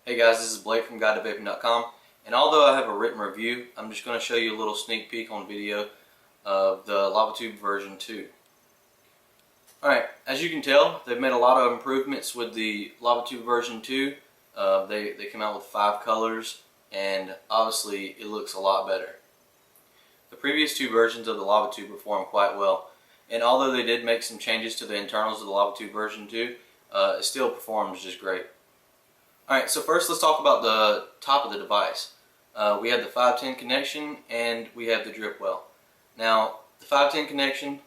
Hey guys, this is Blake from GuideToVaping.com, and although I have a written review, I'm just going to show you a little sneak peek on video of the LavaTube version 2. Alright, as you can tell, they've made a lot of improvements with the LavaTube version 2. They came out with 5 colors, and obviously it looks a lot better. The previous 2 versions of the LavaTube performed quite well, and although they did make some changes to the internals of the LavaTube version 2, it still performs just great. Alright, so first let's talk about the top of the device. We have the 510 connection and we have the drip well. Now, the 510 connection,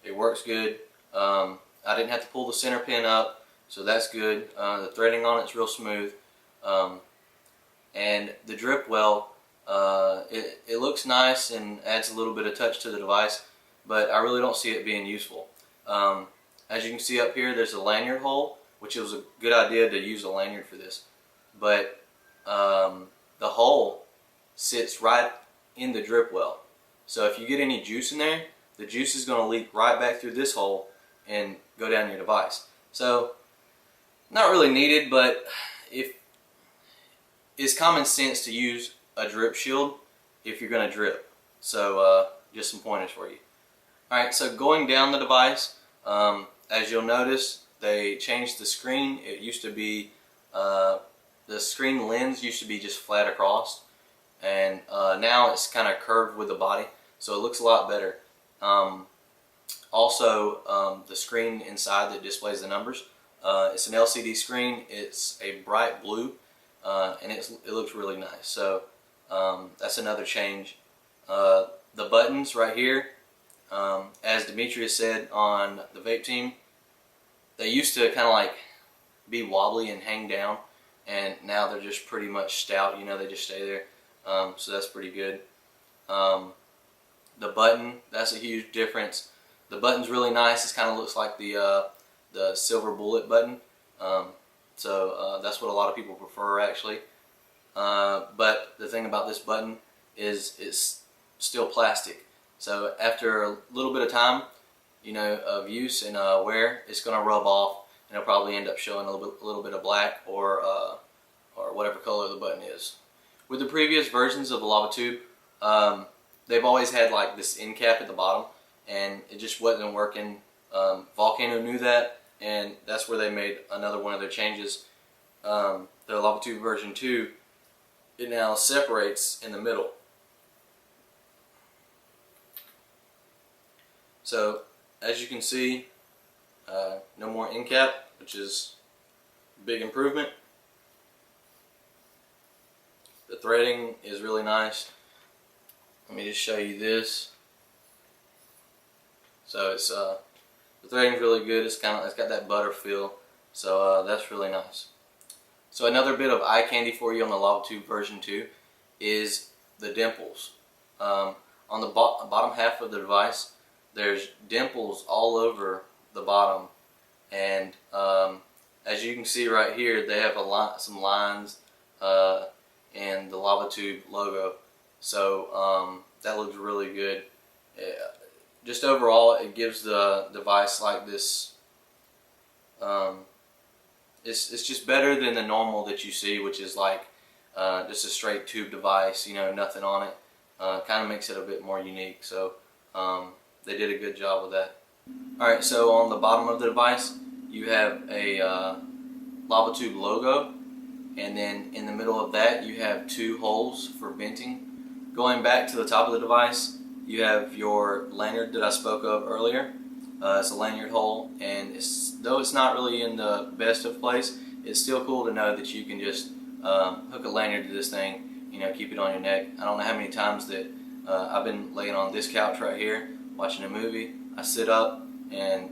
it works good. I didn't have to pull the center pin up, so that's good. The threading on it's real smooth. And the drip well, it looks nice and adds a little bit of touch to the device, but I really don't see it being useful. As you can see up here, there's a lanyard hole, which it was a good idea to use a lanyard for this. But the hole sits right in the drip well. So if you get any juice in there, the juice is going to leak right back through this hole and go down your device. So, not really needed, but it's common sense to use a drip shield if you're going to drip. So, just some pointers for you. Alright, so going down the device, as you'll notice, they changed the screen. It used to be, the screen lens used to be just flat across, and now it's kind of curved with the body, so it looks a lot better. Also, the screen inside that displays the numbers, it's an LCD screen. It's a bright blue, and it looks really nice. So that's another change. The buttons right here, as Demetrius said on the vape team, they used to kind of like be wobbly and hang down, and now they're just pretty much stout. You know, they just stay there. So that's pretty good. The button, that's a huge difference. The button's really nice. It kind of looks like the silver bullet button. So that's what a lot of people prefer, actually. But the thing about this button is it's still plastic. So after a little bit of time, you know, of use and wear, it's going to rub off, and it'll probably end up showing a little bit of black or whatever color the button is. With the previous versions of the LavaTube, they've always had like this end cap at the bottom, and it just wasn't working. Volcano knew that, and that's where they made another one of their changes. The LavaTube version 2, it now separates in the middle. So as you can see, no more end cap, which is a big improvement. The threading is really nice. Let me just show you this. So it's the threading's really good. It's got that butter feel. So that's really nice. So another bit of eye candy for you on the LavaTube version 2 is the dimples. On the bottom half of the device, there's dimples all over the bottom, and as you can see right here, they have some lines and the LavaTube logo. So that looks really good. Just overall, it gives the device like this. It's just better than the normal that you see, which is like just a straight tube device, you know, nothing on it. Kind of makes it a bit more unique. So they did a good job with that. Alright, so on the bottom of the device, you have a LavaTube logo, and then in the middle of that, you have 2 holes for venting. Going back to the top of the device, you have your lanyard that I spoke of earlier. It's a lanyard hole, and though it's not really in the best of place, it's still cool to know that you can just hook a lanyard to this thing, you know, keep it on your neck. I don't know how many times that I've been laying on this couch right here watching a movie. I sit up, and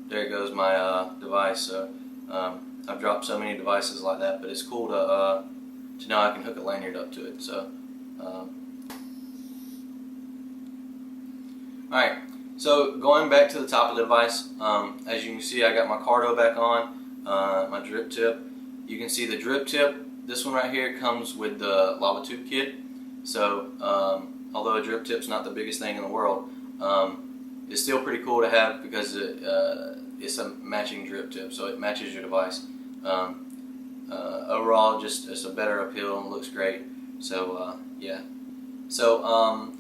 there goes my device. So I've dropped so many devices like that, but it's cool to know I can hook a lanyard up to it. So alright, so going back to the top of the device, as you can see, I got my Cardo back on, my drip tip. You can see the drip tip, this one right here, comes with the LavaTube kit. So although a drip tip's not the biggest thing in the world, it's still pretty cool to have because it's a matching drip tip, so it matches your device. overall, just it's a better appeal and looks great. So yeah. So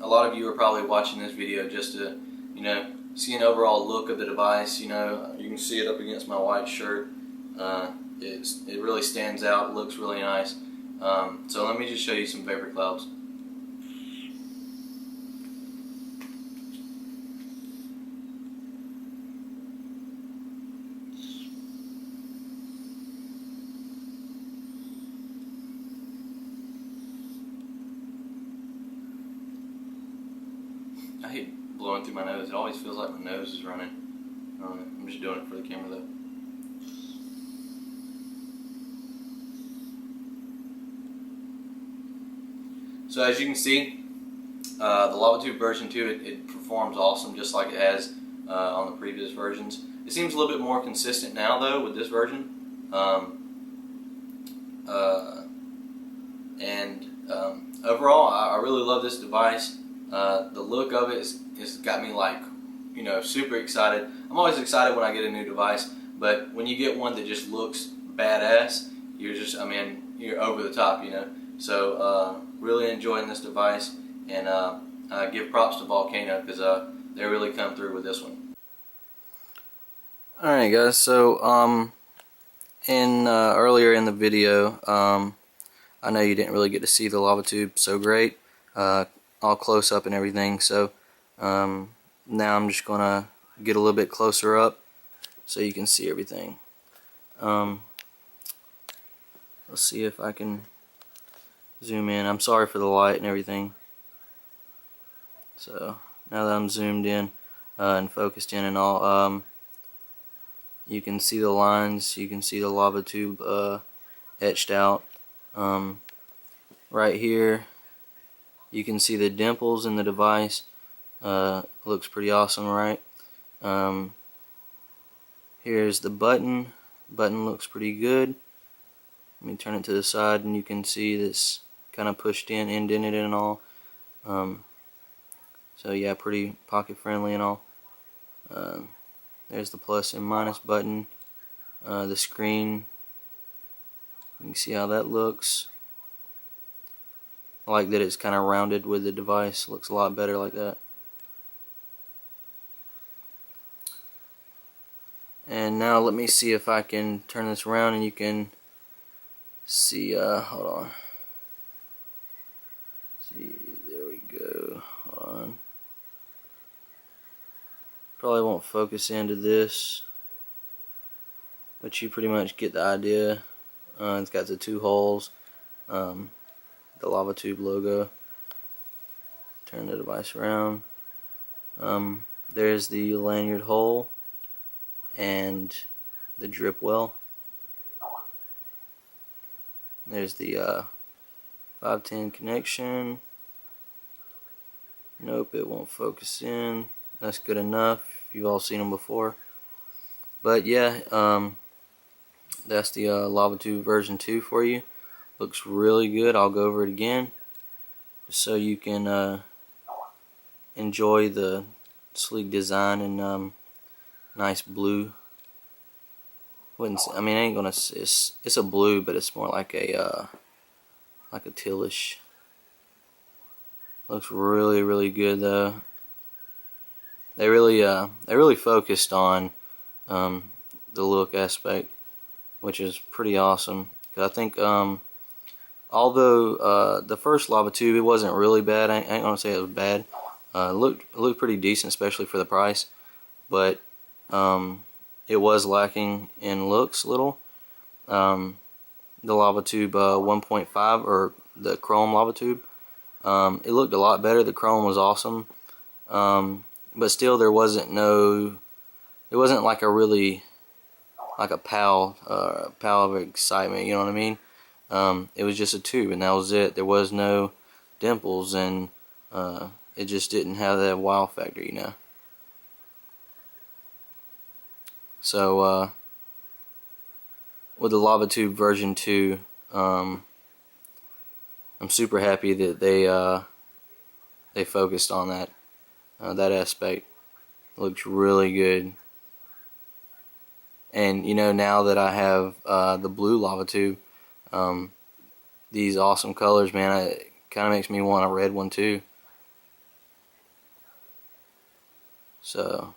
a lot of you are probably watching this video just to, you know, see an overall look of the device. You know, you can see it up against my white shirt. It really stands out. It looks really nice. So let me just show you some vapor clouds. I hate blowing through my nose. It always feels like my nose is running. I'm just doing it for the camera though. So as you can see, the LavaTube version 2, it performs awesome just like it has on the previous versions. It seems a little bit more consistent now though with this version. Overall, I really love this device. The look of it has got me, like, you know, super excited. I'm always excited when I get a new device, but when you get one that just looks badass, you're just, I mean, you're over the top, you know. So really enjoying this device, and give props to Volcano because they really come through with this one. Alright guys, so earlier in the video, I know you didn't really get to see the LavaTube so great, all close up and everything, so now I'm just gonna get a little bit closer up so you can see everything. Let's see if I can zoom in. I'm sorry for the light and everything. So now that I'm zoomed in and focused in and all, you can see the lines, you can see the LavaTube etched out. Right here you can see the dimples in the device. Looks pretty awesome, right? Here's the button. Button looks pretty good. Let me turn it to the side and you can see this kind of pushed in, indented and all. So yeah, pretty pocket friendly and all. There's the plus and minus button. The screen, you can see how that looks. I like that it's kind of rounded with the device. Looks a lot better like that. And now let me see if I can turn this around and you can see, hold on. See, there we go. Hold on. Probably won't focus into this, but you pretty much get the idea. It's got the two holes, the LavaTube logo. Turn the device around. There's the lanyard hole and the drip well. There's the 510 connection. Nope, it won't focus in. That's good enough. You've all seen them before. But yeah, that's the LavaTube version 2 for you. Looks really good. I'll go over it again just so you can enjoy the sleek design and nice blue. Wouldn't say, I mean, I ain't gonna. It's a blue, but it's more like a tealish. Looks really, really good though. They really focused on the look aspect, which is pretty awesome. Cause I think although the first LavaTube, it wasn't really bad. I ain't gonna say it was bad. It looked pretty decent, especially for the price. But it was lacking in looks a little. The LavaTube 1.5 or the Chrome LavaTube, it looked a lot better. The Chrome was awesome. But still, it wasn't like a really, like a pow of excitement, you know what I mean? It was just a tube and that was it. There was no dimples and it just didn't have that wow factor, you know? So, with the LavaTube version 2, I'm super happy that they focused on that. That aspect looks really good. And you know, now that I have the blue LavaTube, these awesome colors, man. It kind of makes me want a red one too. So,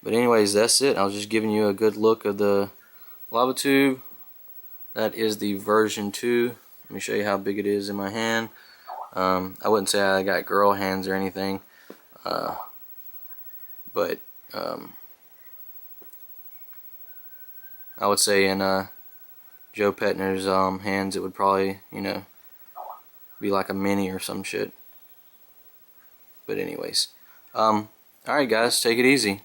but anyways, that's it. I was just giving you a good look of the LavaTube. That is the version 2. Let me show you how big it is in my hand. I wouldn't say I got girl hands or anything, but I would say in Joe Petner's hands it would probably, you know, be like a mini or some shit. But anyways, alright guys, take it easy.